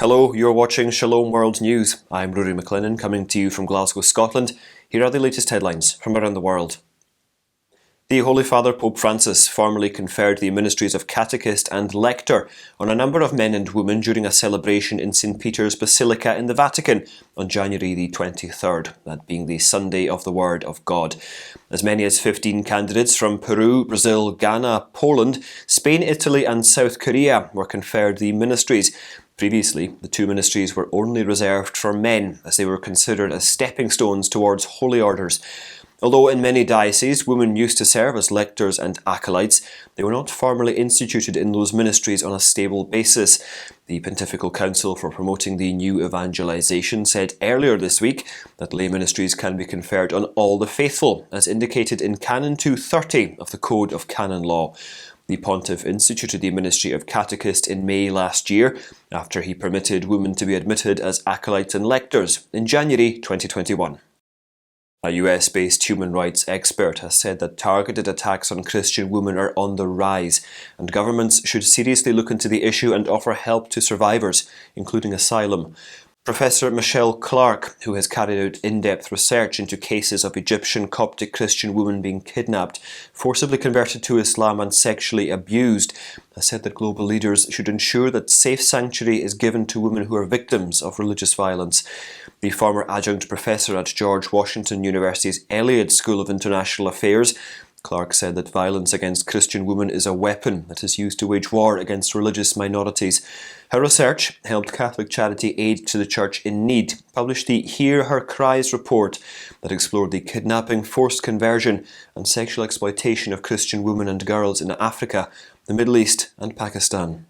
Hello, you're watching Shalom World News. I'm Rory McLennan, coming to you from Glasgow, Scotland. Here are the latest headlines from around the world. The Holy Father Pope Francis formally conferred the ministries of catechist and lector on a number of men and women during a celebration in St. Peter's Basilica in the Vatican on January the 23rd, that being the Sunday of the Word of God. As many as 15 candidates from Peru, Brazil, Ghana, Poland, Spain, Italy and South Korea were conferred the ministries. Previously, the two ministries were only reserved for men, as they were considered as stepping stones towards holy orders. Although in many dioceses women used to serve as lectors and acolytes, they were not formally instituted in those ministries on a stable basis. The Pontifical Council for Promoting the New Evangelization said earlier this week that lay ministries can be conferred on all the faithful, as indicated in Canon 230 of the Code of Canon Law. The Pontiff instituted the ministry of catechist in May last year, after he permitted women to be admitted as acolytes and lectors in January 2021. A US-based human rights expert has said that targeted attacks on Christian women are on the rise, and governments should seriously look into the issue and offer help to survivors, including asylum. Professor Prof Clark, who has carried out in-depth research into cases of Egyptian Coptic Christian women being kidnapped, forcibly converted to Islam and sexually abused, has said that global leaders should ensure that safe sanctuary is given to women who are victims of religious violence. The former adjunct professor at George Washington University's Elliott School of International Affairs, Clark said that violence against Christian women is a weapon that is used to wage war against religious minorities. Her research helped Catholic charity Aid to the Church in Need publish the Hear Her Cries report that explored the kidnapping, forced conversion and sexual exploitation of Christian women and girls in Africa, the Middle East and Pakistan.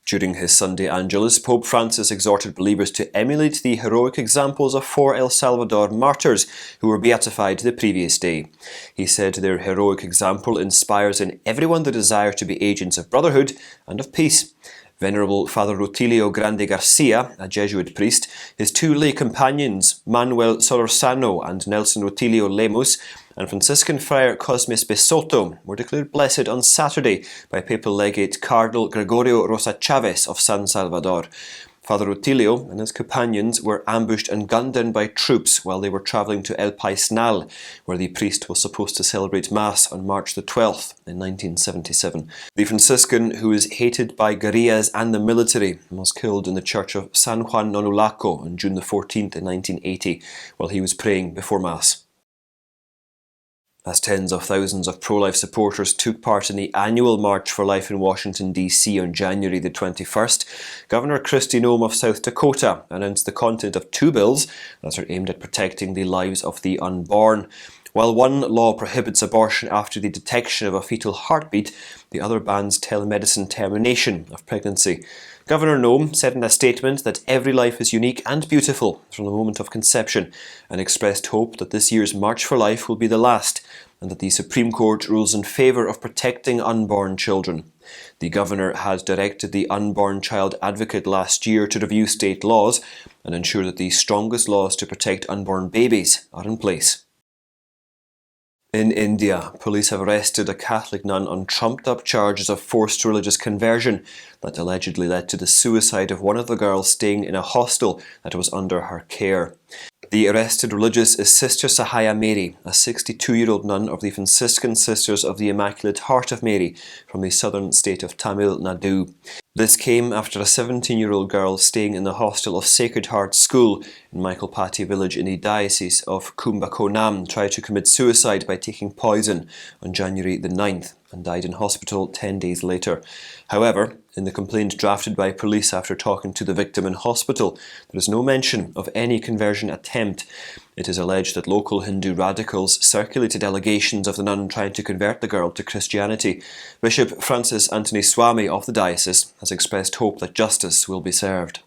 During his Sunday Angelus, Pope Francis exhorted believers to emulate the heroic examples of 4 El Salvador martyrs who were beatified the previous day. He said their heroic example inspires in everyone the desire to be agents of brotherhood and of peace. Venerable Father Rutilio Grande Garcia, a Jesuit priest, his 2 lay companions, Manuel Solorzano and Nelson Rutilio Lemus, and Franciscan Friar Cosmes Besoto, were declared blessed on Saturday by Papal Legate Cardinal Gregorio Rosa Chavez of San Salvador. Father Rutilio and his companions were ambushed and gunned down by troops while they were travelling to El Paisnal, where the priest was supposed to celebrate Mass on March the 12th in 1977. The Franciscan, who is hated by guerrillas and the military, was killed in the church of San Juan Nonulaco on June the 14th in 1980 while he was praying before Mass. As tens of thousands of pro-life supporters took part in the annual March for Life in Washington, D.C. on January the 21st, Governor Kristi Noem of South Dakota announced the content of 2 bills that are aimed at protecting the lives of the unborn. While one law prohibits abortion after the detection of a fetal heartbeat, the other bans telemedicine termination of pregnancy. Governor Noem said in a statement that every life is unique and beautiful from the moment of conception, and expressed hope that this year's March for Life will be the last, and that the Supreme Court rules in favour of protecting unborn children. The Governor had directed the Unborn Child Advocate last year to review state laws and ensure that the strongest laws to protect unborn babies are in place. In India, police have arrested a Catholic nun on trumped-up charges of forced religious conversion that allegedly led to the suicide of one of the girls staying in a hostel that was under her care. The arrested religious is Sister Sahaya Mary, a 62-year-old nun of the Franciscan Sisters of the Immaculate Heart of Mary from the southern state of Tamil Nadu. This came after a 17-year-old girl staying in the hostel of Sacred Heart School in Michaelpati village in the Diocese of Kumbakonam tried to commit suicide by taking poison on January the 9th and died in hospital 10 days later. However, in the complaint drafted by police after talking to the victim in hospital, there is no mention of any conversion attempt. It is alleged that local Hindu radicals circulated allegations of the nun trying to convert the girl to Christianity. Bishop Francis Anthony Swami of the diocese has expressed hope that justice will be served.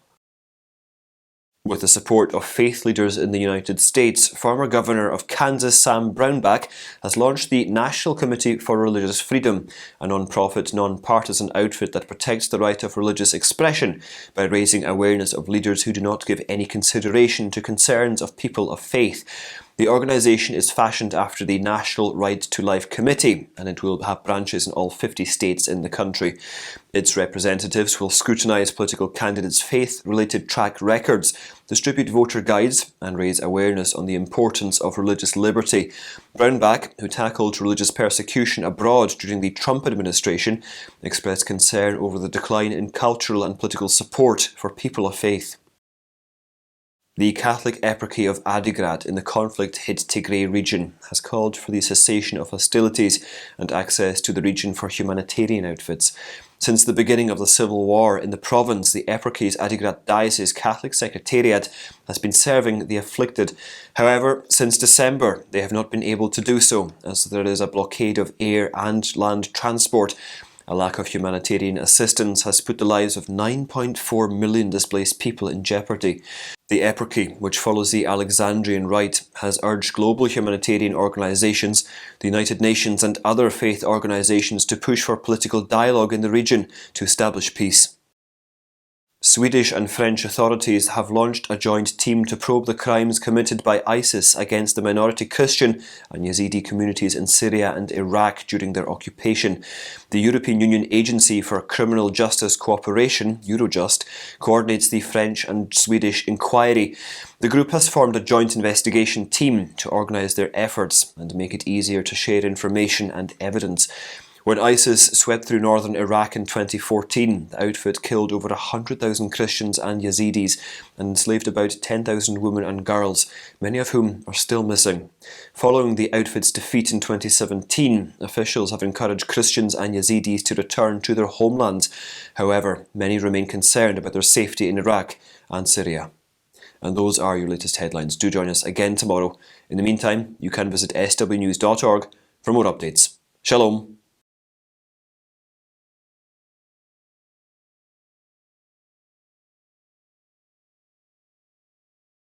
With the support of faith leaders in the United States, former Governor of Kansas Sam Brownback has launched the National Committee for Religious Freedom, a non-profit, non-partisan outfit that protects the right of religious expression by raising awareness of leaders who do not give any consideration to concerns of people of faith. The organisation is fashioned after the National Right to Life Committee, and it will have branches in all 50 states in the country. Its representatives will scrutinise political candidates' faith-related track records, distribute voter guides, and raise awareness on the importance of religious liberty. Brownback, who tackled religious persecution abroad during the Trump administration, expressed concern over the decline in cultural and political support for people of faith. The Catholic Eparchy of Adigrat in the conflict-hit Tigray region has called for the cessation of hostilities and access to the region for humanitarian outfits. Since the beginning of the civil war in the province, the Eparchy's Adigrat Diocese Catholic Secretariat has been serving the afflicted. However, since December, they have not been able to do so, as there is a blockade of air and land transport. A lack of humanitarian assistance has put the lives of 9.4 million displaced people in jeopardy. The Eparchy, which follows the Alexandrian Rite, has urged global humanitarian organisations, the United Nations and other faith organisations to push for political dialogue in the region to establish peace. Swedish and French authorities have launched a joint team to probe the crimes committed by ISIS against the minority Christian and Yazidi communities in Syria and Iraq during their occupation. The European Union Agency for Criminal Justice Cooperation, Eurojust, coordinates the French and Swedish inquiry. The group has formed a joint investigation team to organise their efforts and make it easier to share information and evidence. When ISIS swept through northern Iraq in 2014, the outfit killed over 100,000 Christians and Yazidis and enslaved about 10,000 women and girls, many of whom are still missing. Following the outfit's defeat in 2017, officials have encouraged Christians and Yazidis to return to their homelands. However, many remain concerned about their safety in Iraq and Syria. And those are your latest headlines. Do join us again tomorrow. In the meantime, you can visit swnews.org for more updates. Shalom.